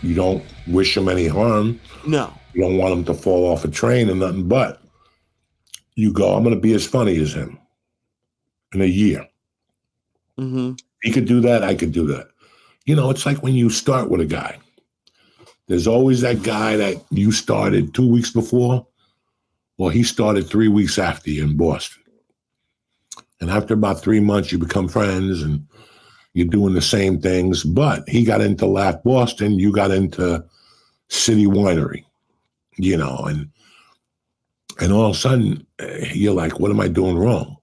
you don't wish him any harm. No. You don't want him to fall off a train or nothing, but you go, I'm going to be as funny as him in a year. Mm-hmm. He could do that. I could do that. You know, it's like when you start with a guy. There's always that guy that you started 2 weeks before, or he started 3 weeks after you in Boston. And after about 3 months, you become friends and you're doing the same things. But he got into Laugh Boston. You got into City Winery, you know, and all of a sudden, you're like, what am I doing wrong?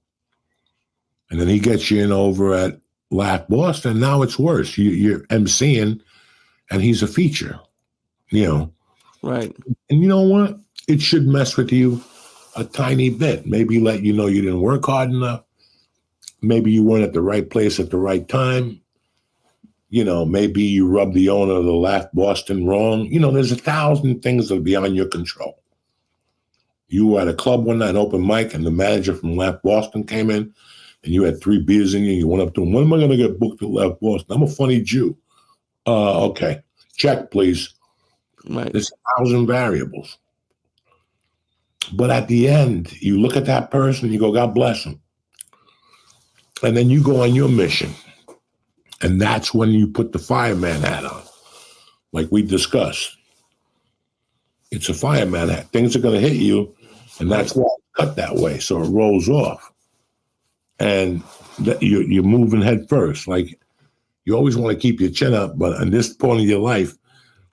And then he gets you in over at Laugh Boston. Now it's worse. You're emceeing, and he's a feature, you know. Right. And you know what? It should mess with you a tiny bit. Maybe let you know you didn't work hard enough. Maybe you weren't at the right place at the right time. You know, maybe you rubbed the owner of the Laugh Boston wrong. You know, there's 1,000 things that are beyond your control. You were at a club one night, open mic, and the manager from Laugh Boston came in, and you had 3 beers in you. You went up to him, when am I going to get booked at Laugh Boston? I'm a funny Jew. Okay. Check, please. Right. There's 1,000 variables. But at the end, you look at that person, you go, God bless him. And then you go on your mission. And that's when you put the fireman hat on, like we discussed. It's a fireman hat. Things are going to hit you, and that's why it's cut that way, so it rolls off. And you're moving head first. Like, you always want to keep your chin up, but at this point in your life,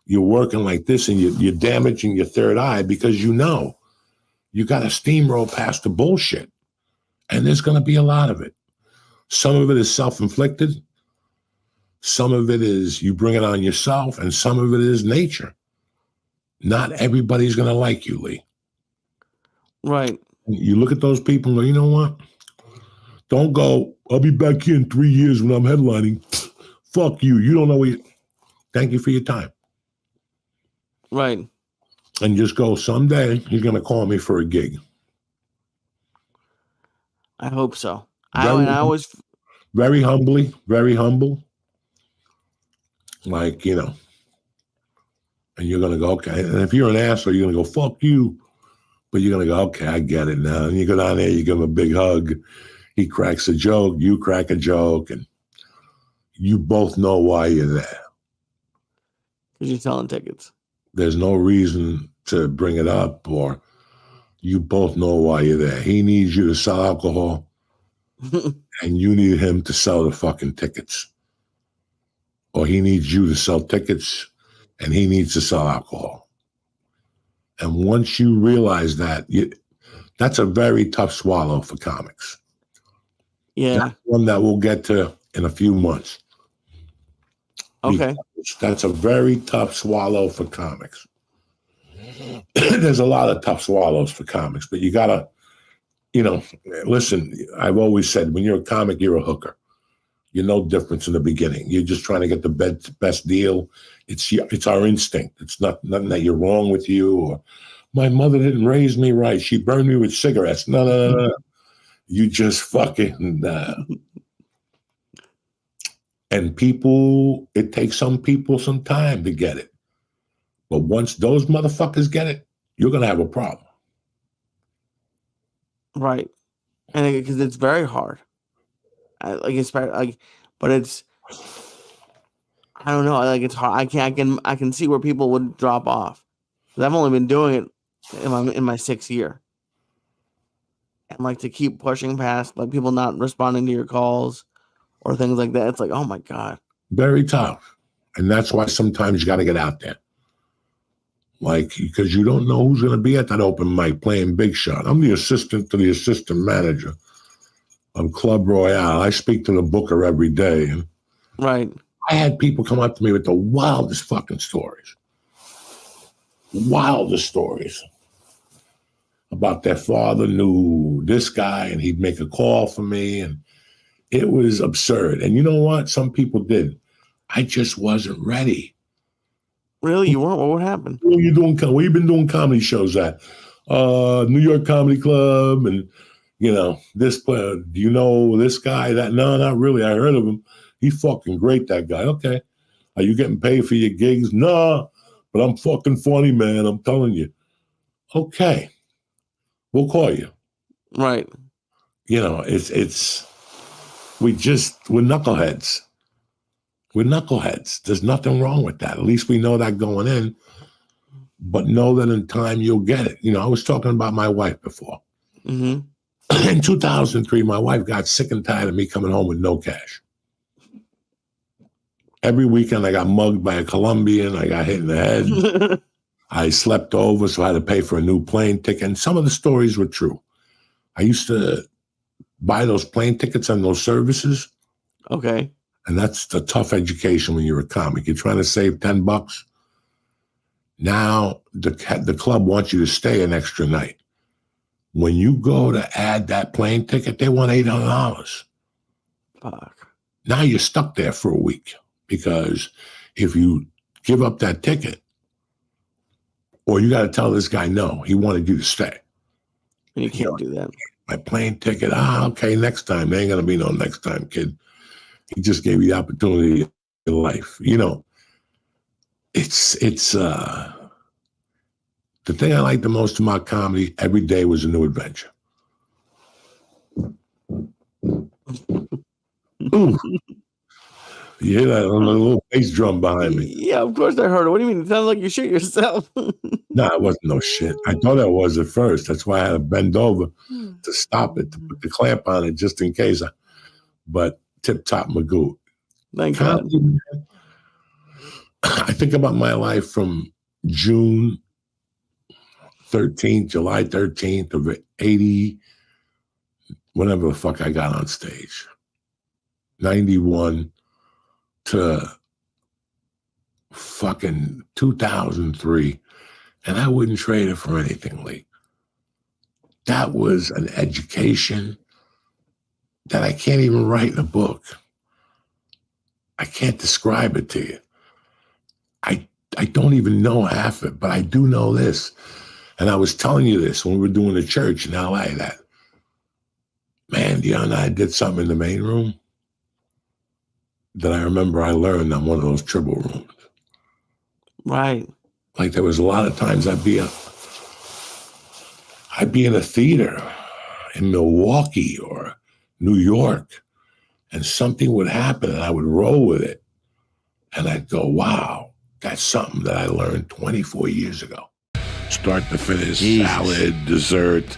you're working like this, and you're damaging your third eye because you know you got to steamroll past the bullshit. And there's going to be a lot of it. Some of it is self-inflicted. Some of it is you bring it on yourself, and some of it is nature. Not everybody's going to like you, Lee. Right. You look at those people and go, you know what? Don't go, I'll be back here in 3 years when I'm headlining. Fuck you. You don't know what you... Thank you for your time. Right. And just go, someday he's going to call me for a gig. I hope so. I was... Very humbly, very humble. Like, you know. And you're going to go, okay. And if you're an asshole, you're going to go, fuck you. But you're going to go, okay, I get it now. And you go down there, you give him a big hug. He cracks a joke. You crack a joke. And you both know why you're there. Because you're selling tickets. There's no reason to bring it up, or you both know why you're there. He needs you to sell alcohol, and you need him to sell the fucking tickets. Or he needs you to sell tickets, and he needs to sell alcohol. And once you realize that, that's a very tough swallow for comics. Yeah. That's one that we'll get to in a few months. Okay. That's a very tough swallow for comics. There's a lot of tough swallows for comics, but you gotta, you know, listen, I've always said, when you're a comic, you're a hooker. You're no difference in the beginning. You're just trying to get the best deal. It's our instinct. It's nothing that you're wrong with you, or my mother didn't raise me right. She burned me with cigarettes. No. You just fucking... And people, it takes some people some time to get it. But once those motherfuckers get it, you're going to have a problem. Right. And because it's very hard. But it's, I don't know. Like, it's hard. I can see where people would drop off. Because I've only been doing it in my 6th year. And like, to keep pushing past, like, people not responding to your calls or things like that. It's like, oh my God. Very tough. And that's why sometimes you got to get out there. Like, because you don't know who's going to be at that open mic playing big shot. I'm the assistant to the assistant manager of Club Royale. I speak to the booker every day. Right. I had people come up to me with the wildest fucking stories. Wildest stories. About their father knew this guy and he'd make a call for me, and it was absurd. And you know what? Some people did. I just wasn't ready. Really? You weren't? What happened? Where you doing? Where you been doing comedy shows at? New York Comedy Club, and you know this player. Do you know this guy? That no, not really. I heard of him. He's fucking great. That guy. Okay. Are you getting paid for your gigs? Nah, but I'm fucking funny, man. I'm telling you. Okay, we'll call you. Right. We're knuckleheads. We're knuckleheads. There's nothing wrong with that. At least we know that going in, but know that in time you'll get it. I was talking about my wife before. Mm-hmm. In 2003, my wife got sick and tired of me coming home with no cash. Every weekend I got mugged by a Colombian. I got hit in the head. I slept over, so I had to pay for a new plane ticket. And some of the stories were true. I used to buy those plane tickets on those services. Okay. And that's the tough education when you're a comic. You're trying to save $10. Now the club wants you to stay an extra night. When you go to add that plane ticket, they want $800. Fuck. Now you're stuck there for a week because if you give up that ticket, or you got to tell this guy no, he wanted you to stay. And you can't do that. My plane ticket, okay, next time. There ain't going to be no next time, kid. He just gave you the opportunity of your life. It's the thing I like the most about comedy, every day was a new adventure. Ooh. You hear that little bass drum behind me? Yeah, of course I heard it. What do you mean? It sounds like you shit yourself. No, it wasn't no shit. I thought it was at first. That's why I had to bend over to stop it, to put the clamp on it just in case. But tip-top Magoo. Thank God. I think about my life from June 13th, July 13th of 80, whenever the fuck I got on stage. 91 to fucking 2003. And I wouldn't trade it for anything, Lee. That was an education that I can't even write in a book. I can't describe it to you. I don't even know half of it, but I do know this. And I was telling you this when we were doing the church in LA that, man, Dion and I did something in the main room that I remember I learned on one of those triple rooms. Right. Like there was a lot of times I'd be in a theater in Milwaukee or New York, and something would happen and I would roll with it. And I'd go, wow, that's something that I learned 24 years ago. Start to finish, salad, dessert,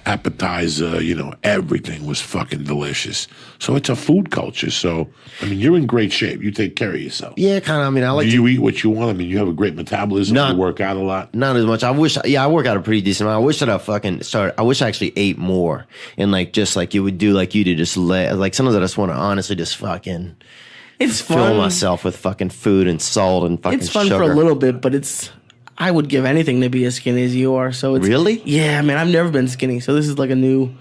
appetizer, everything was fucking delicious. So it's a food culture. So, you're in great shape. You take care of yourself. Yeah, kind of. I like Do you eat what you want? You have a great metabolism. You work out a lot. Not as much. I work out a pretty decent amount. I wish that I wish I actually ate more. And just like you would do, like you did, just sometimes I just want to honestly just fucking fill myself with fucking food and salt and fucking sugar. It's fun for a little bit, but I would give anything to be as skinny as you are. So it's really? Yeah, man, I've never been skinny. So this is like a new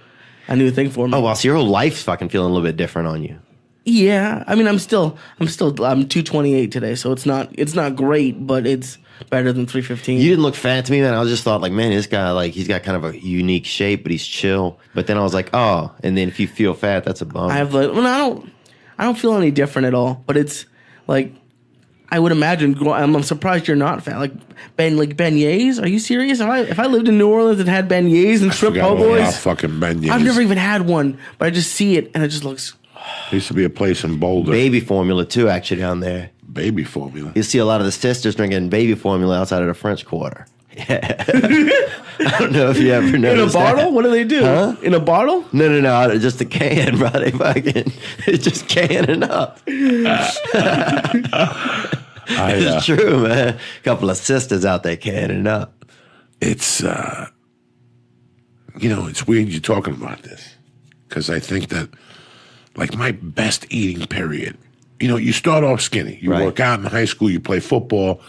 thing for me. Oh, well, so your whole life's fucking feeling a little bit different on you. Yeah. I'm 228 today, so it's not great, but it's better than 315. You didn't look fat to me, man. I just thought like, man, this guy, he's got kind of a unique shape, but he's chill. But then I was like, oh, and then if you feel fat, that's a bummer. I don't feel any different at all, but it's like, I would imagine. I'm surprised you're not fat. Like beignets? Are you serious? If I lived in New Orleans and had beignets and shrimp po' boys, fucking beignets. I've never even had one, but I just see it and it just looks. There used to be a place in Boulder. Baby formula too, actually down there. Baby formula. You see a lot of the sisters drinking baby formula outside of the French Quarter. Yeah. I don't know if you ever noticed. In a bottle? That. What do they do? Huh? In a bottle? No. Just a can, bro. It's just canning up. It's true, man. A couple of sisters out there canning up. It's, it's weird you're talking about this. Because I think that, my best eating period, you start off skinny. You work out in high school, you play football.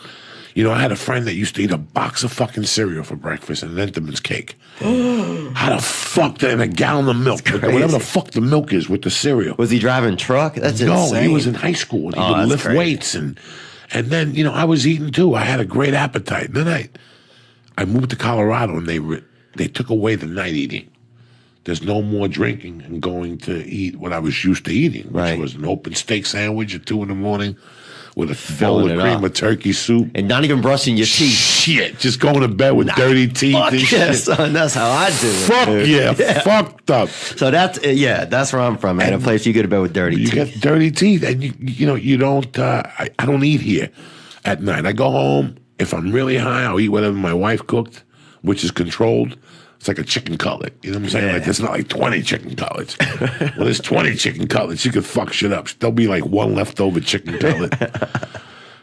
I had a friend that used to eat a box of fucking cereal for breakfast and an Entenmann's cake. How the fuck and a gallon of milk? Whatever the fuck the milk is with the cereal. Was he driving truck? That's insane. No, he was in high school and he would lift weights and then I was eating too. I had a great appetite. And then I moved to Colorado and they took away the night eating. There's no more drinking and going to eat what I was used to eating, which was an open steak sandwich at 2 a.m. with a bowl Filling of it cream up. of turkey soup. And not even brushing your teeth. Shit, just going to bed with dirty teeth Fuck and yeah, shit. son. That's how I do it. Fuck dude. yeah, fucked up. So that's where I'm from, man. A place you go to bed with dirty You teeth. get dirty teeth, and you don't. I don't eat here at night. I go home. If I'm really high, I'll eat whatever my wife cooked, which is controlled. It's like a chicken cutlet. You know what I'm saying? Yeah. Like there's not like 20 chicken cutlets. Well, there's 20 chicken cutlets. You could fuck shit up. There'll be like one leftover chicken cutlet.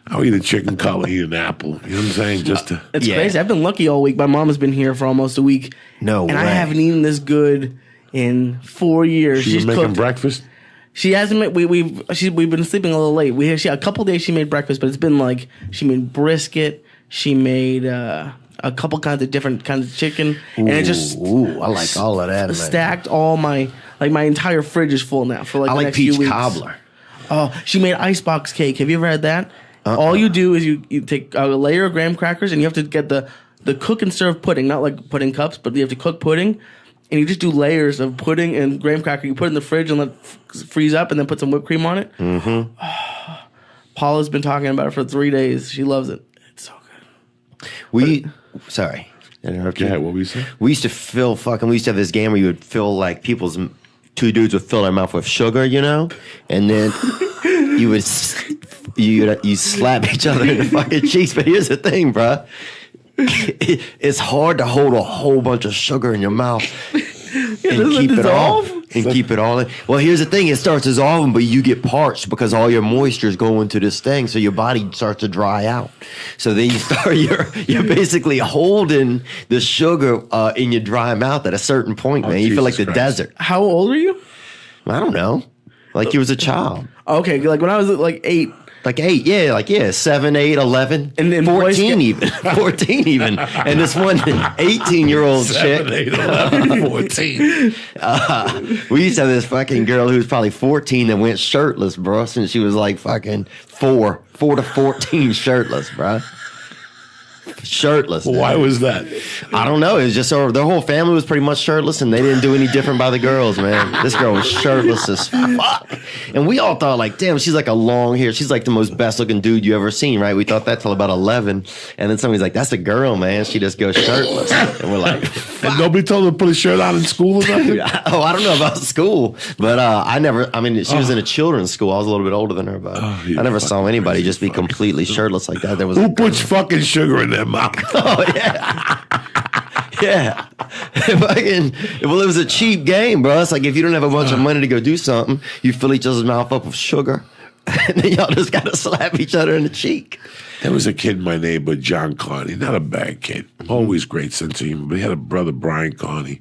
I'll eat a chicken cutlet, eat an apple. You know what I'm saying? Just to. It's Yeah. crazy. I've been lucky all week. My mom has been here for almost a week. No and I way. haven't eaten this good in 4 years. She's making cooked. breakfast. She hasn't made. We've been sleeping a little late. A couple days she made breakfast, but it's been like she made brisket. She made a couple different kinds of chicken, and it just I like all of that, man. stacked all my entire fridge is full now for like I the like next few peach weeks. cobbler. Oh, she made icebox cake. Have you ever had that? All you do is you take a layer of graham crackers and you have to get the cook and serve pudding, not like pudding cups, but you have to cook pudding, and you just do layers of pudding and graham cracker. You put it in the fridge and let it freeze up, and then put some whipped cream on it. Mm-hmm. Paula's been talking about it for 3 days. She loves it. It's so good. Sorry. Yeah, what were you saying? We used to we used to have this game where you would fill like two dudes would fill their mouth with sugar, and then you slap each other in the fucking cheeks. But here's the thing, bro. It's hard to hold a whole bunch of sugar in your mouth and keep it all. And keep it all in. Well, here's the thing. It starts dissolving, but you get parched because all your moisture is going to this thing. So your body starts to dry out. So then you're basically holding the sugar in your dry mouth at a certain point, man. You feel like Jesus the Christ. desert. How old are you? I don't know. Like you was a child. Okay, like when I was like 8. Like 8, 7, 8, 11, And then 14 even. 14 even. And this one 18-year-old 7, chick. 8, 11, 14. We used to have this fucking girl who was probably 14 that went shirtless, bro, since she was like fucking 4 to 14 shirtless, bro. Shirtless. Why dude. was that? I don't know. It was just their whole family was pretty much shirtless, and they didn't do any different by the girls, man. This girl was shirtless as fuck. And we all thought, like, damn, she's like a long hair. She's like the most best looking dude you ever seen, right? We thought that till about 11. And then somebody's like, that's a girl, man. She just goes shirtless. And we're like, And nobody told her to put a shirt on in school or nothing? I don't know about school, but she was in a children's school. I was a little bit older than her, but I never saw anybody just be completely shirtless like that. There was Who puts fucking sugar in their mouth? Oh yeah, yeah. Well, it was a cheap game, bro. It's like if you don't have a bunch of money to go do something, you fill each other's mouth up with sugar, and then y'all just gotta slap each other in the cheek. There was a kid in my neighborhood, John Carney, not a bad kid, always great sense of humor, but he had a brother, Brian Carney.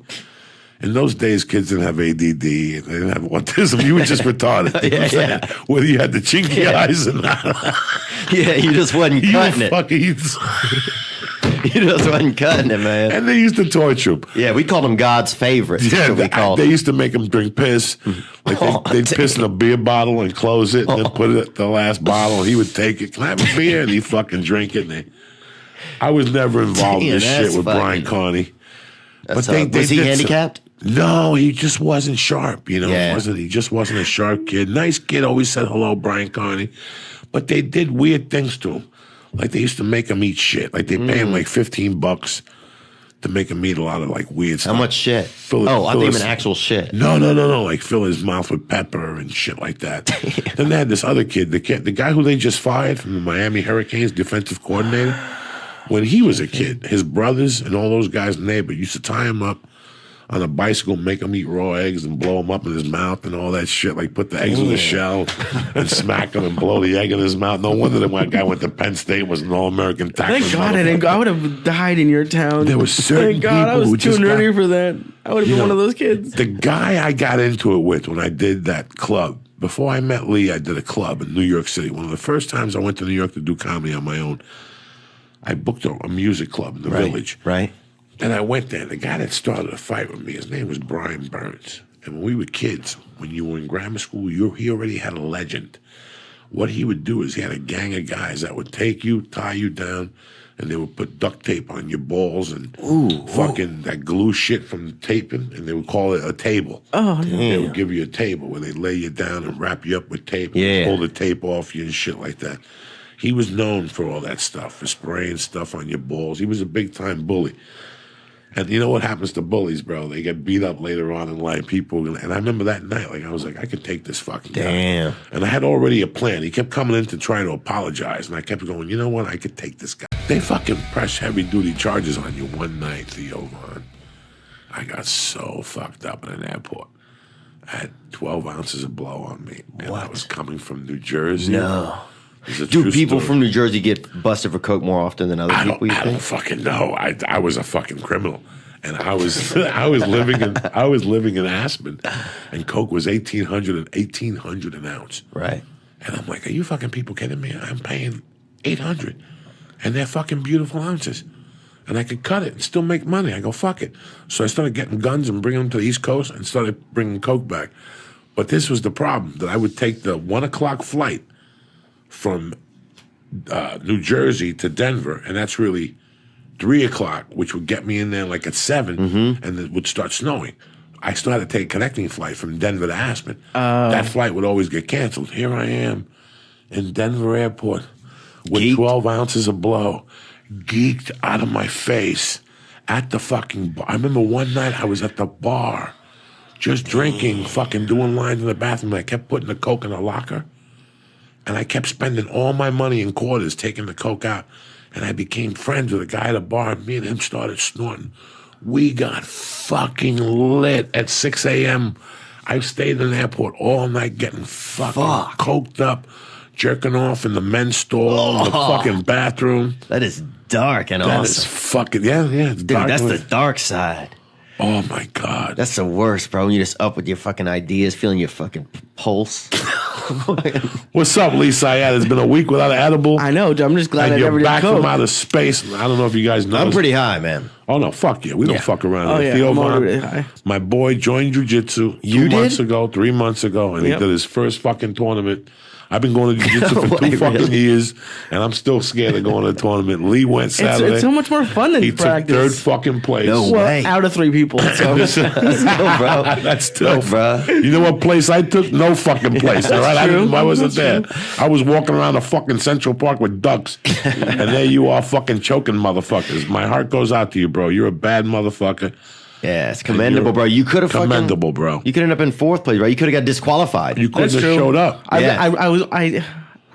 In those days, kids didn't have ADD, they didn't have autism. You were just retarded. You know what I'm saying? Whether you had the chinky eyes or not. Yeah, you just wasn't You cutting it. fucking You just wasn't cutting it, man. And they used to torture him. Yeah, we called him God's favorite. That's Yeah, what we called they him. used to make him drink piss. Like they'd piss in a beer bottle and close it, and then put it at the last bottle. And he would take it. Can I have a beer? And he'd fucking drink it. I was never involved in Damn, this shit that's with fucking- Brian Carney. Was they he did some- handicapped? No, he just wasn't sharp. Yeah. He just wasn't a sharp kid. Nice kid. Always said hello, Brian Carney. But they did weird things to him. Like they used to make him eat shit. Like they pay him like $15 to make him eat a lot of like weird stuff. How much shit? Fill- I fill think his- an actual shit. No. Like fill his mouth with pepper and shit like that. Then they had this other kid, the guy who they just fired from the Miami Hurricanes, defensive coordinator. When he was a kid, his brothers and all those guys' neighbors used to tie him up on a bicycle, make him eat raw eggs and blow him up in his mouth and all that shit. Like put the eggs in the shell and smack him and blow the egg in his mouth. No wonder that one guy went to Penn State, was an All-American tackle. Thank God I didn't go. I would have died in your town. There was certain Thank God I people was who too just nerdy got- for that. I would have been one of those kids. The guy I got into it with when I did that club, before I met Lee, I did a club in New York City. One of the first times I went to New York to do comedy on my own, I booked a music club in the village. Right. And I went there. The guy that started a fight with me, his name was Brian Burns. And when we were kids, when you were in grammar school, he already had a legend. What he would do is he had a gang of guys that would take you, tie you down, and they would put duct tape on your balls and Ooh, that glue shit from the taping, and they would call it a table. Oh, They would give you a table where they lay you down and wrap you up with tape, Yeah. pull the tape off you and shit like that. He was known for all that stuff, for spraying stuff on your balls. He was a big-time bully. And you know what happens to bullies, bro? They get beat up later on in life. And I remember that night, like I was like, I could take this fucking guy. damn. And I had already a plan. He kept coming in to try to apologize, and I kept going, you know what? I could take this guy. They fucking press heavy-duty charges on you one night, Theo Von. I got so fucked up in an airport. I had 12 ounces of blow on me. And I was coming from New Jersey. No. It's a Do true people story. from New Jersey get busted for coke more often than other people? You I don't think? fucking know. I was a fucking criminal, and I was living in Aspen, and coke was $1,800 an ounce. Right. And I'm like, are you fucking people kidding me? I'm paying $800, and they're fucking beautiful ounces, and I could cut it and still make money. I go, fuck it. So I started getting guns and bringing them to the East Coast, and started bringing coke back. But this was the problem, that I would take the 1 o'clock flight from New Jersey to Denver, and that's really 3 o'clock, which would get me in there like at 7, and it would start snowing. I still had to take a connecting flight from Denver to Aspen. That flight would always get canceled. Here I am in Denver airport with Geeked. 12 ounces of blow, geeked out of my face at the fucking bar. I remember one night I was at the bar just drinking, fucking doing lines in the bathroom, and I kept putting the coke in the locker. And I kept spending all my money in quarters, taking the coke out. And I became friends with a guy at a bar, and me and him started snorting. We got fucking lit at 6 a.m. I stayed in the airport all night getting fucking coked up, jerking off in the men's stall, in the fucking bathroom. That is dark and That is awesome. fucking, yeah. It's Dude, dark. that's the dark side. Oh, my God. That's the worst, bro. When you're just up with your fucking ideas, feeling your fucking pulse. What's up, Lisa? Yeah, it's been a week without an edible. I know. I'm just glad And I you're never did back coke. from outer space. I don't know if you guys know. I'm pretty high, man. Oh, no, fuck yeah. We don't fuck around. Oh, here. yeah, Theo I'm Von, already high. my boy joined jiu-jitsu You 2 months did? ago, 3 months ago, and he Yep. did his first fucking tournament. I've been going to jiu-jitsu for Wait, 2 fucking really? years, and I'm still scared of going to the tournament. Lee went Saturday. It's so much more fun than he took practice. 3rd fucking place. No well, way. out of 3 people. So Let's go, bro. That's tough. bro. You know what place I took? No fucking place. all right, I wasn't there. I was walking around the fucking Central Park with ducks, and there you are, fucking choking motherfuckers. My heart goes out to you, bro. You're a bad motherfucker. Yeah, it's commendable, bro. You could have Commendable, bro. You could end up in 4th place, bro. You could have got disqualified. You could have That's true. showed up. I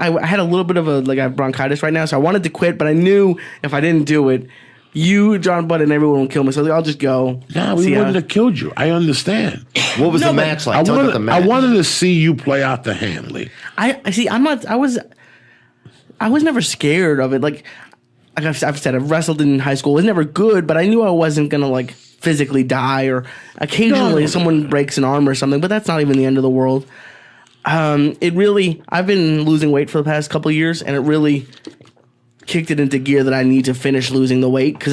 had a little bit of I have bronchitis right now, so I wanted to quit, but I knew if I didn't do it, you, John Butt, and everyone would kill me. So I was like, I'll just go. Nah, we See wouldn't how- have killed you. I understand. What was the but match like? Tell me about the match. I wanted to see you play out the hand, Lee. I see. I'm not. I was never scared of it. Like I've said, I've wrestled in high school. It was never good, but I knew I wasn't gonna like physically die, or occasionally No. someone breaks an arm or something. But that's not even the end of the world. It really. I've been losing weight for the past couple of years, and it really kicked it into gear that I need to finish losing the weight because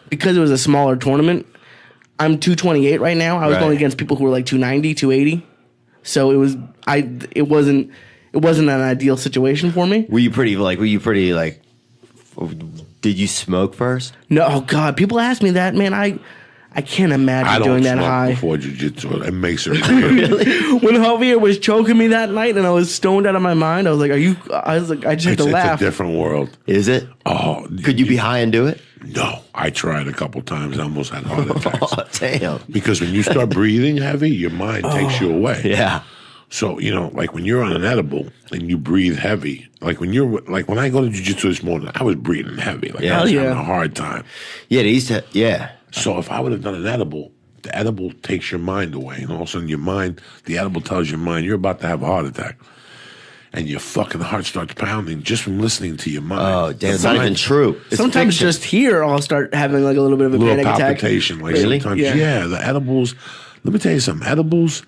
because it was a smaller tournament. I'm 228 right now. I was Right. going against people who were like 290, 280. So it wasn't an ideal situation for me. Were you pretty did you smoke first? No, oh God, people ask me that, man. I can't imagine I don't doing that smoke high. before jiu-jitsu. It makes it weird. When Javier was choking me that night and I was stoned out of my mind, I was like, I just had to It's laugh. a different world. Is it? Oh, Could you be high and do it? No, I tried a couple times. I almost had heart attacks. Oh, damn. Because when you start breathing heavy, your mind takes you away. Yeah. So, like when you're on an edible and you breathe heavy, like when I go to jiu-jitsu this morning, I was breathing heavy. Like I was Hell yeah. having a hard time. Yeah, they used to yeah. So if I would have done an edible, the edible takes your mind away. And all of a sudden the edible tells your mind, you're about to have a heart attack. And your fucking heart starts pounding just from listening to your mind. Oh, damn, it's The not mind- even true. It's Sometimes fiction. just here, I'll start having like a little bit of a little panic attack. palpitation. Like Really? sometimes, Yeah. the edibles. Let me tell you something. Edibles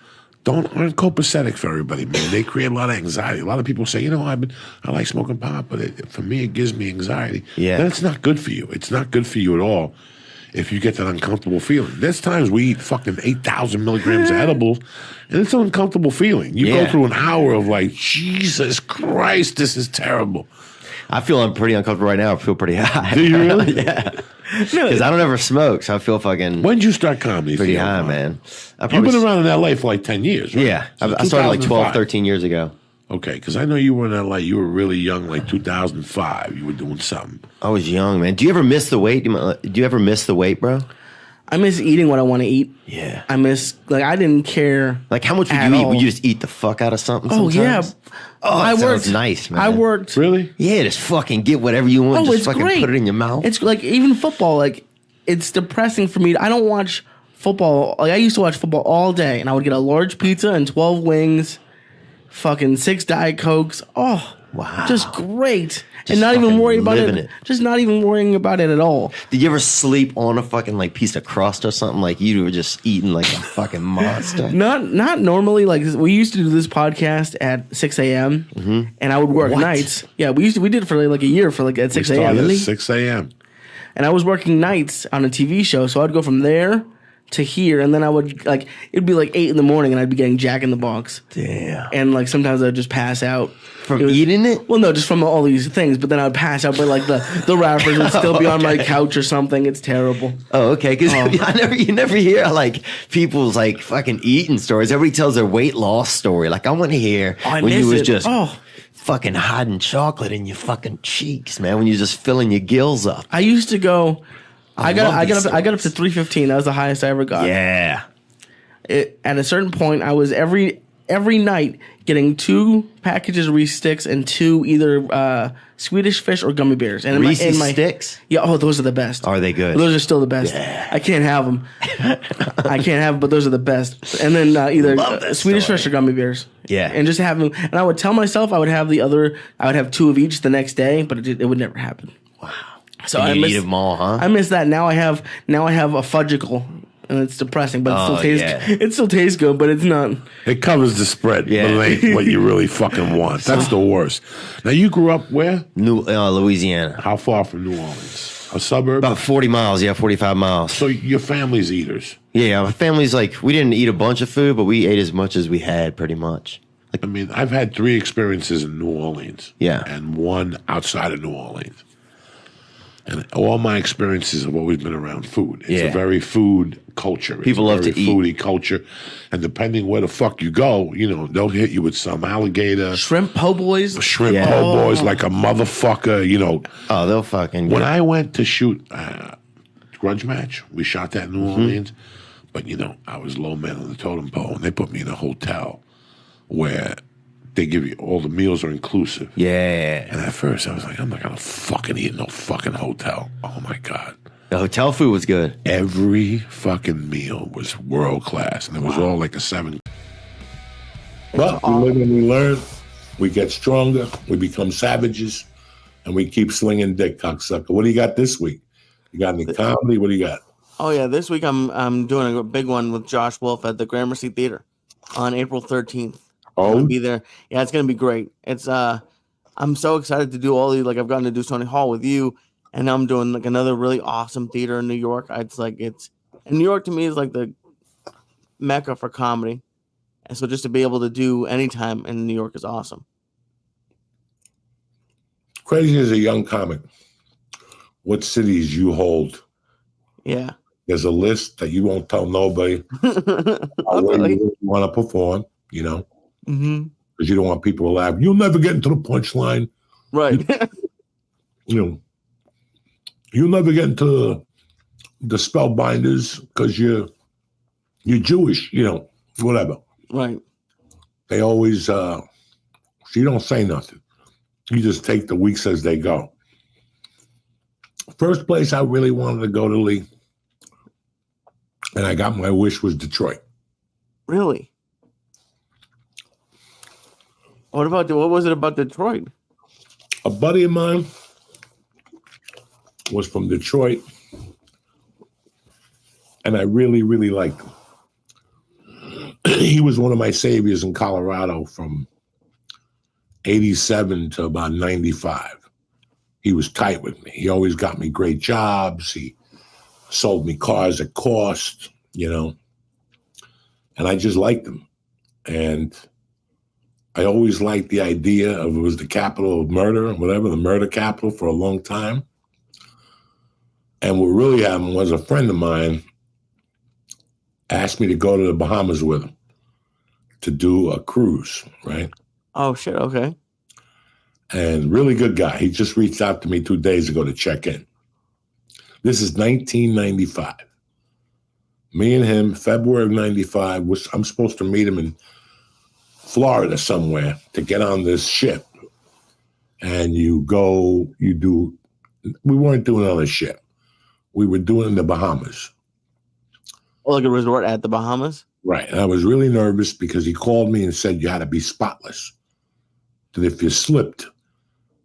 aren't copacetic for everybody, man. They create a lot of anxiety. A lot of people say, I like smoking pot, but for me, it gives me anxiety. Yeah. Then it's not good for you. It's not good for you at all if you get that uncomfortable feeling. There's times we eat fucking 8,000 milligrams of edibles, and it's an uncomfortable feeling. You Yeah. go through an hour of like, Jesus Christ, this is terrible. I feel I'm pretty uncomfortable right now. I feel pretty high. Do you really? Yeah. Because I don't ever smoke, so I feel fucking When did you start comedy? pretty Theo? high, man. You've been around in LA for like 10 years, right? Yeah. Since I started like 12, 2005. 13 years ago. Okay, because I know you were in LA. You were really young, like 2005. You were doing something. I was young, man. Do you ever miss the weight? Do you ever miss the weight, bro? I miss eating what I want to eat. Yeah. I miss, like, I didn't care. Like, how much would at you eat? all. Would you just eat the fuck out of something Oh, yeah. sometimes? Oh, that sounds nice, man. I worked. Really? Yeah, just fucking get whatever you want. Oh, just it's fucking great. put it in your mouth. It's like, even football, like, it's depressing for me. I don't watch football. Like, I used to watch football all day, and I would get a large pizza and 12 wings, fucking 6 Diet Cokes. Oh, wow. Just great. Just and not even fucking worry about living it. it. Just not even worrying about it at all. Did you ever sleep on a fucking like piece of crust or something? Like you were just eating like a fucking monster. Not normally. Like, we used to do this podcast at 6 a.m. And I would work What? nights. Yeah, we did it for like a year for like at 6 a.m. Started at 6 a.m. And I was working nights on a TV show, so I'd go from there to here, and then I would, like, it'd be like 8 in the morning, and I'd be getting Jack in the Box. Damn. And like sometimes I'd just pass out From eating it? Well, no, just from all these things. But then I'd pass out, but like the wrappers would still be on my couch or something. It's terrible. Oh, okay. Because you never hear like people's like fucking eating stories. Everybody tells their weight loss story. Like I want to hear I when you miss was it. just Oh. fucking hiding chocolate in your fucking cheeks, man. When you're just filling your gills up. I used to go. I got love up these to 315. That was the highest I ever got. Yeah. At a certain point, I was every night getting 2 packages of Reese sticks and 2 either Swedish fish or gummy bears. And Reese in my sticks? Yeah. Oh, those are the best. Are they good? Those are still the best. Yeah. I can't have them. I can't have them, but those are the best. And then either Love that Swedish story. fish or gummy bears. Yeah. And just have them. And I would tell myself I would have the other. I would have 2 of each the next day, but it would never happen. Wow. So And I you miss eat them all, huh? I miss that. Now I have a fudgicle, and it's depressing, but it still tastes. yeah. It still tastes good, but it's not. It covers the spread, Yeah. but it ain't what you really fucking want. That's the worst. Now, you grew up where? Louisiana. How far from New Orleans? A suburb? About 40 miles. Yeah, 45 miles. So your family's eaters. Yeah, my family's like, we didn't eat a bunch of food, but we ate as much as we had pretty much. I mean, I've had 3 experiences in New Orleans. Yeah. And 1 outside of New Orleans. And all my experiences have always been around food. It's Yeah. a very food culture. People it's a love very to eat. foodie culture. And depending where the fuck you go, they'll hit you with some alligator, Shrimp po' boys. shrimp Yeah. po' boys like a motherfucker, Oh, they'll fucking When I went to shoot Grudge Match, we shot that in New Mm-hmm. Orleans. But, I was low man on the totem pole, and they put me in a hotel where they give you all the meals are inclusive. Yeah. And at first, I was like, I'm not going to fucking eat in no fucking hotel. Oh, my God. The hotel food was good. Every fucking meal was world class, and it was all like a 7. But we live and we learn. We get stronger. We become savages, and we keep slinging dick, cocksucker. What do you got this week? You got any comedy? What do you got? Oh yeah, this week I'm doing a big one with Josh Wolf at the Gramercy Theater on April 13th. I'll be there. Yeah, it's gonna be great. It's I'm so excited to do all these. Like I've gotten to do Stony Hall with you, and now I'm doing like another really awesome theater in New York. And New York to me is like the mecca for comedy, and so just to be able to do anytime in New York is awesome. Crazy as a young comic. What cities you hold? Yeah. There's a list that you won't tell nobody where you want to perform, because you don't want people to laugh. You'll never get into the punchline. Right. You'll never get into the spellbinders because you're Jewish, whatever. Right. They always, so you don't say nothing. You just take the weeks as they go. First place I really wanted to go to, Lee, and I got my wish, was Detroit. Really? What was it about Detroit? A buddy of mine was from Detroit, and I really, really liked him. He was one of my saviors in Colorado from 87 to about 95. He was tight with me. He always got me great jobs. He sold me cars at cost, and I just liked him. And I always liked the idea of it was the capital of murder, whatever, the murder capital for a long time. And what really happened was a friend of mine asked me to go to the Bahamas with him to do a cruise, right? Oh, shit. Okay. And really good guy. He just reached out to me 2 days ago to check in. This is 1995. Me and him, February of 95, I'm supposed to meet him in Florida somewhere to get on this ship. And we weren't doing it on a ship. We were doing it in the Bahamas. Oh, like a resort at the Bahamas? Right. And I was really nervous because he called me and said you had to be spotless. That if you slipped,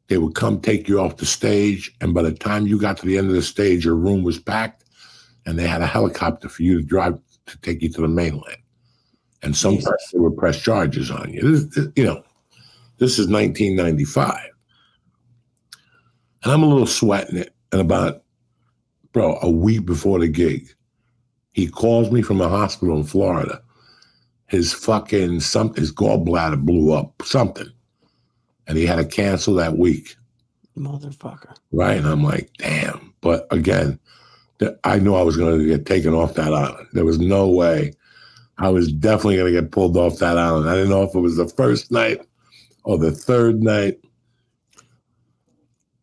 they would come take you off the stage. And by the time you got to the end of the stage, your room was packed and they had a helicopter for you to drive to take you to the mainland. And sometimes they would press charges on you. This is 1995. And I'm a little sweating it. And about, a week before the gig, he calls me from a hospital in Florida. His gallbladder blew up, something. And he had to cancel that week. Motherfucker. Right? And I'm like, damn. But again, I knew I was going to get taken off that island. There was no way. I was definitely going to get pulled off that island. I didn't know if it was the first night or the third night.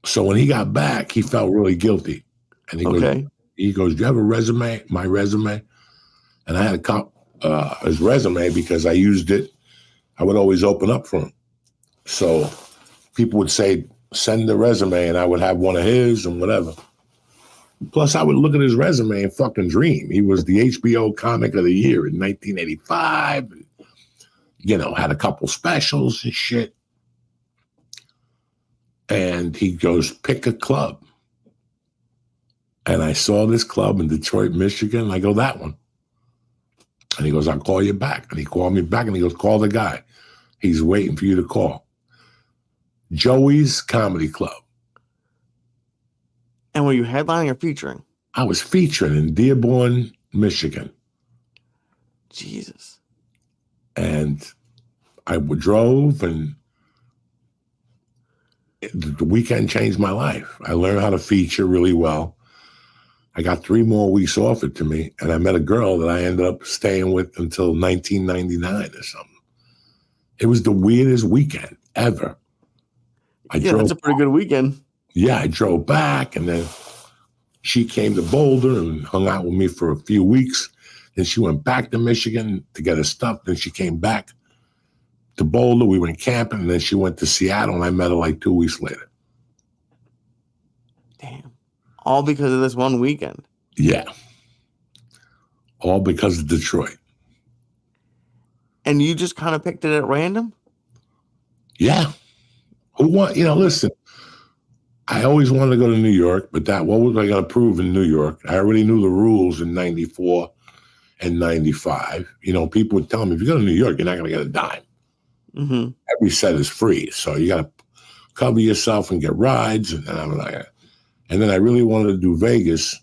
So when he got back, he felt really guilty. And he goes, do you have a resume? My resume? And I had his resume because I used it. I would always open up for him. So people would say, send the resume, and I would have one of his and whatever. Plus, I would look at his resume and fucking dream. He was the HBO Comic of the Year in 1985. And, had a couple specials and shit. And he goes, pick a club. And I saw this club in Detroit, Michigan. And I go, that one. And he goes, I'll call you back. And he called me back and he goes, call the guy. He's waiting for you to call. Joey's Comedy Club. And were you headlining or featuring? I was featuring in Dearborn, Michigan. Jesus. And I drove, and the weekend changed my life. I learned how to feature really well. I got 3 more weeks offered to me, and I met a girl that I ended up staying with until 1999 or something. It was the weirdest weekend ever. That's a pretty good weekend. Yeah, I drove back, and then she came to Boulder and hung out with me for a few weeks. Then she went back to Michigan to get her stuff. Then she came back to Boulder. We went camping, and then she went to Seattle, and I met her like 2 weeks later. Damn. All because of this one weekend. Yeah. All because of Detroit. And you just kind of picked it at random? Yeah. Listen, I always wanted to go to New York, but what was I going to prove in New York? I already knew the rules in 94 and 95. People would tell me, if you go to New York, you're not going to get a dime. Mm-hmm. Every set is free. So you got to cover yourself and get rides. And then I really wanted to do Vegas,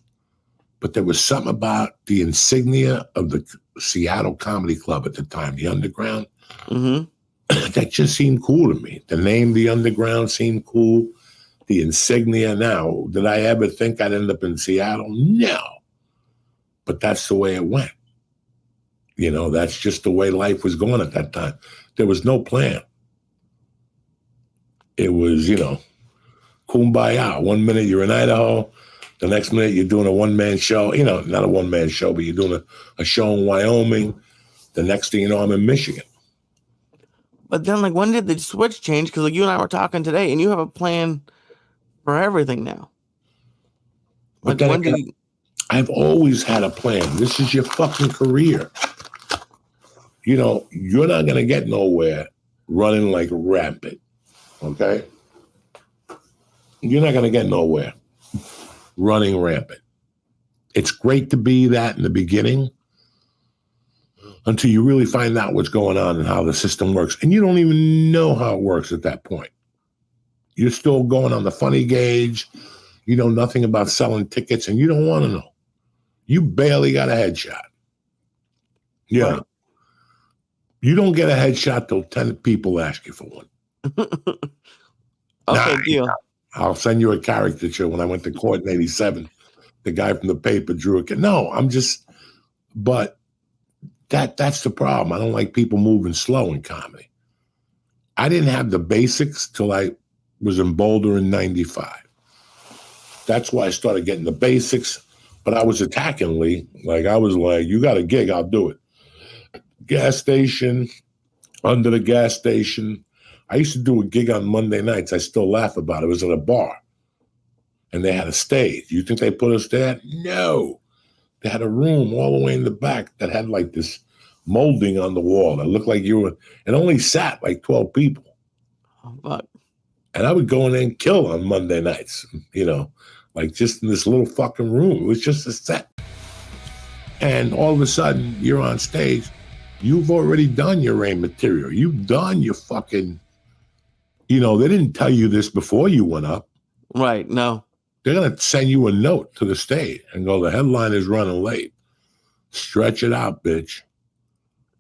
but there was something about the insignia of the Seattle Comedy Club at the time, the Underground, that just seemed cool to me. The name, the Underground, seemed cool. The insignia. Now, did I ever think I'd end up in Seattle? No. But that's the way it went. That's just the way life was going at that time. There was no plan. It was, kumbaya. 1 minute you're in Idaho. The next minute you're doing a one-man show. Not a one-man show, but you're doing a show in Wyoming. The next thing you know, I'm in Michigan. But then, when did the switch change? Because, you and I were talking today, and you have a plan for everything now. But then I've always had a plan. This is your fucking career. You're not going to get nowhere running like rampant, okay? You're not going to get nowhere running rampant. It's great to be that in the beginning until you really find out what's going on and how the system works. And you don't even know how it works at that point. You're still going on the funny gauge. You know nothing about selling tickets, and you don't want to know. You barely got a headshot. Yeah. Right. You don't get a headshot till 10 people ask you for one. Okay, Nah, deal. I'll send you a caricature. When I went to court in 87, the guy from the paper drew it. No, but that's the problem. I don't like people moving slow in comedy. I didn't have the basics till I was in Boulder in 95. That's why I started getting the basics, but I was attacking Lee. Like, I was like, you got a gig, I'll do it. Gas station, under the gas station. I used to do a gig on Monday nights. I still laugh about it. It was at a bar, and they had a stage. You think they put us there? No. They had a room all the way in the back that had like this molding on the wall that looked like you were, and only sat like 12 people. Oh, fuck. And I would go in there and kill on Monday nights, like just in this little fucking room. It was just a set. And all of a sudden, you're on stage. You've already done your rain material. You've done your fucking, they didn't tell you this before you went up. Right, no. They're going to send you a note to the stage and go, the headline is running late. Stretch it out, bitch.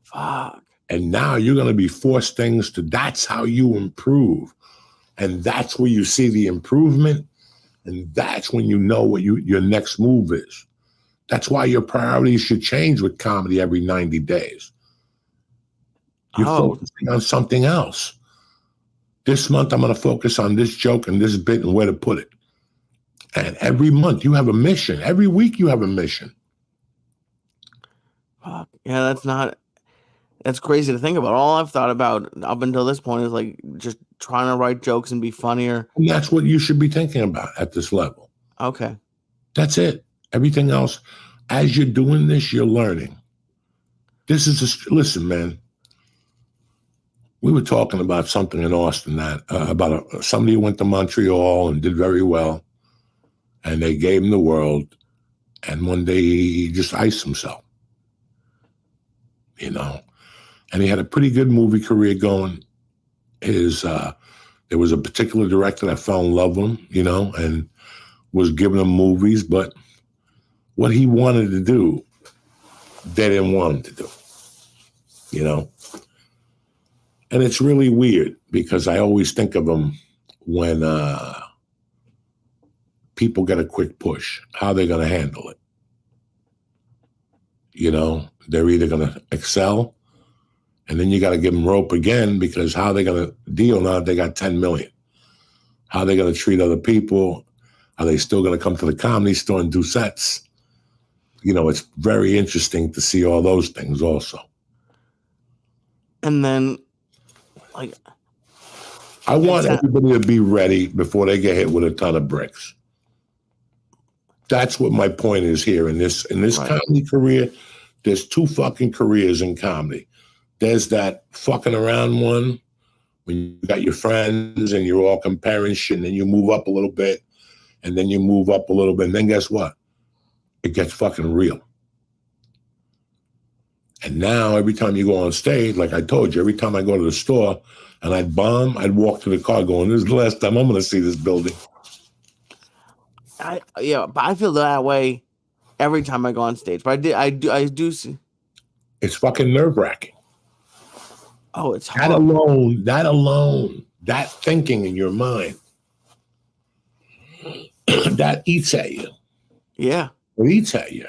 Fuck. And now you're going to be forced that's how you improve. And that's where you see the improvement. And that's when you know what your next move is. That's why your priorities should change with comedy every 90 days. You're focusing on something else. This month, I'm going to focus on this joke and this bit and where to put it. And every month, you have a mission. Every week, you have a mission. Fuck. Yeah, that's crazy to think about. All I've thought about up until this point is like just trying to write jokes and be funnier. And that's what you should be thinking about at this level. Okay. That's it. Everything else, as you're doing this, you're learning. Listen, man. We were talking about something in Austin about somebody who went to Montreal and did very well, and they gave him the world, and one day he just iced himself, and he had a pretty good movie career going. There was a particular director that fell in love with him, and was giving him movies, but what he wanted to do, they didn't want him to do, And it's really weird because I always think of them when people get a quick push, how they're going to handle it. They're either going to excel, and then you got to give them rope again, because how they going to deal now that they got 10 million? How they going to treat other people? Are they still going to come to the Comedy Store and do sets? It's very interesting to see all those things also. And then, I want everybody to be ready before they get hit with a ton of bricks. That's what my point is here in this right. Comedy career. There's two fucking careers in comedy. There's that fucking around one when you got your friends and you're all comparing shit, and then you move up a little bit, and then you move up a little bit, and then guess what? It gets fucking real. And now every time you go on stage, like I told you, every time I go to the store and I'd bomb, I'd walk to the car going, this is the last time I'm going to see this building. But I feel that way every time I go on stage. But I do see. It's fucking nerve-wracking. Oh, it's hard. That alone, that thinking in your mind, that eats at you. Yeah. It eats at you.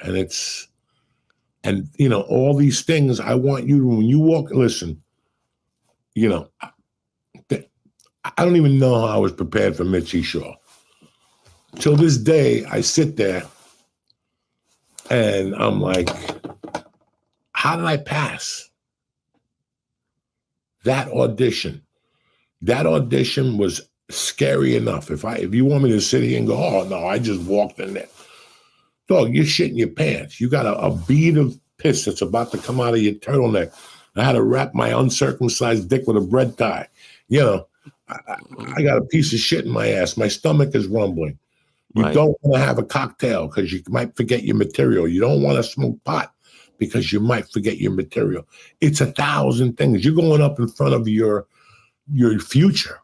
And all these things, I want you to, when you walk, listen, I don't even know how I was prepared for Mitzi Shaw. Till this day, I sit there and I'm like, how did I pass that audition? That audition was scary enough. If you want me to sit here and go, oh no, I just walked in there. Dog, you're shitting your pants. You got a bead of piss that's about to come out of your turtleneck. I had to wrap my uncircumcised dick with a bread tie. I got a piece of shit in my ass. My stomach is rumbling. You right. Don't want to have a cocktail because you might forget your material. You don't want to smoke pot because you might forget your material. It's 1,000 things. You're going up in front of your future,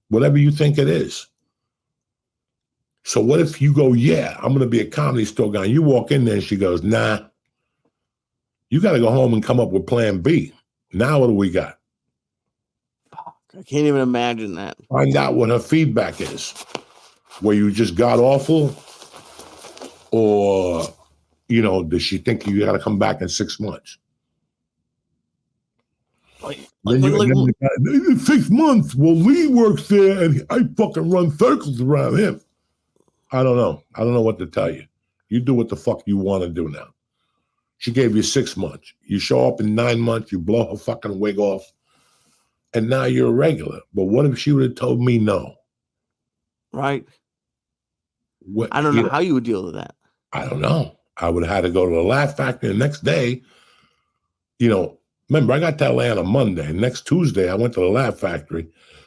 whatever you think it is. So what if you go, yeah, I'm going to be a Comedy Store guy. You walk in there and she goes, nah, You got to go home and come up with plan B. Now what do we got? I can't even imagine that. Find out what her feedback is. Where you just got awful, or, does she think you got to come back in 6 months? Then 6 months. Well, Lee works there, and I fucking run circles around him. I don't know. I don't know what to tell you. You do what the fuck you want to do now. She gave you 6 months. You show up in 9 months, you blow her fucking wig off, and now you're a regular. But what if she would have told me no? Right. What, I don't know how you would deal with that. I don't know. I would have had to go to the Laugh Factory the next day. Remember, I got to LA on a Monday. Next Tuesday, I went to the Laugh Factory,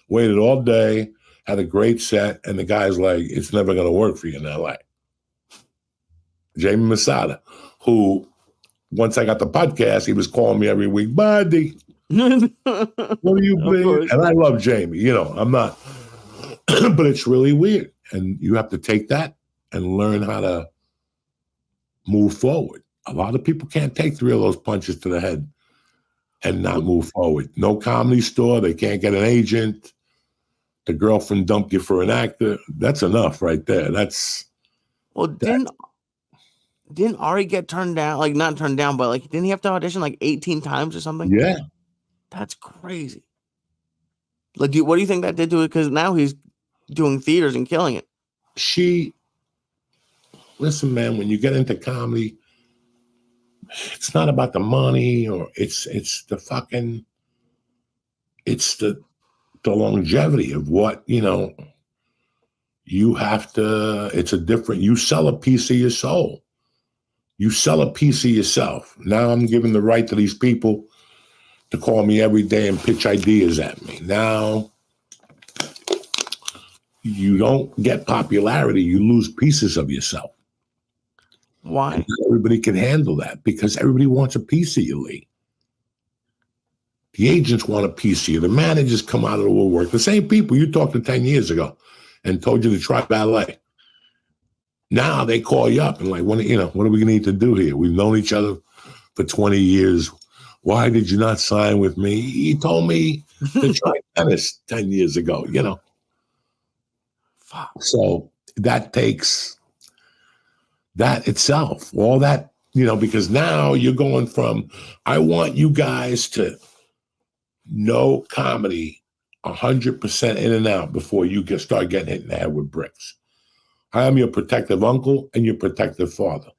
waited all day, had a great set, and the guy's like, it's never going to work for you in LA. Jamie Masada, who, once I got the podcast, he was calling me every week, buddy, what are you doing? And I love Jamie. I'm not, but it's really weird. And you have to take that and learn how to move forward. A lot of people can't take 3 of those punches to the head and not move forward. No Comedy Store. They can't get an agent. The girlfriend dumped you for an actor. That's enough right there. Didn't Ari get turned down? Like, not turned down, but didn't he have to audition 18 times or something? Yeah. That's crazy. What do you think that did to it? Because now he's doing theaters and killing it. Listen, man, when you get into comedy, it's not about the money, or it's the longevity of what, you have to, you sell a piece of your soul. You sell a piece of yourself. Now I'm giving the right to these people to call me every day and pitch ideas at me. Now you don't get popularity, you lose pieces of yourself. Why? And everybody can handle that because everybody wants a piece of you, Lee. The agents want a piece of you. The managers come out of the woodwork. The same people you talked to 10 years ago and told you to try ballet. Now they call you up and what are we going to need to do here? We've known each other for 20 years. Why did you not sign with me? He told me to try tennis 10 years ago, So that takes that itself, all that, because now you're going from, I want you guys to know comedy 100% in and out before you start getting hit in the head with bricks. I am your protective uncle and your protective father.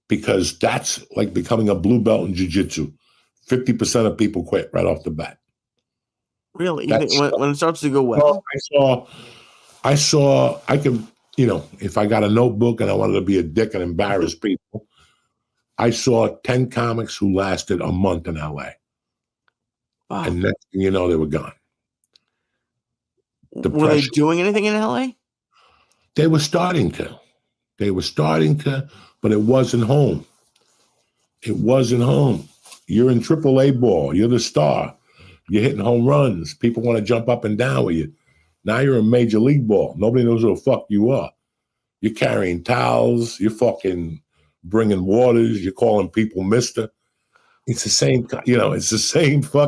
Because that's like becoming a blue belt in jiu-jitsu. 50% of people quit right off the bat. Really? You think when it starts to go well? I could, if I got a notebook and I wanted to be a dick and embarrass people, I saw 10 comics who lasted a month in LA. Wow. And next thing you know, they were gone. Were they doing anything in LA? They were starting to, but it wasn't home. It wasn't home. You're in AAA ball. You're the star. You're hitting home runs. People want to jump up and down with you. Now you're in Major League Ball. Nobody knows who the fuck you are. You're carrying towels. You're fucking bringing waters. You're calling people mister. It's the same, it's the same fuck.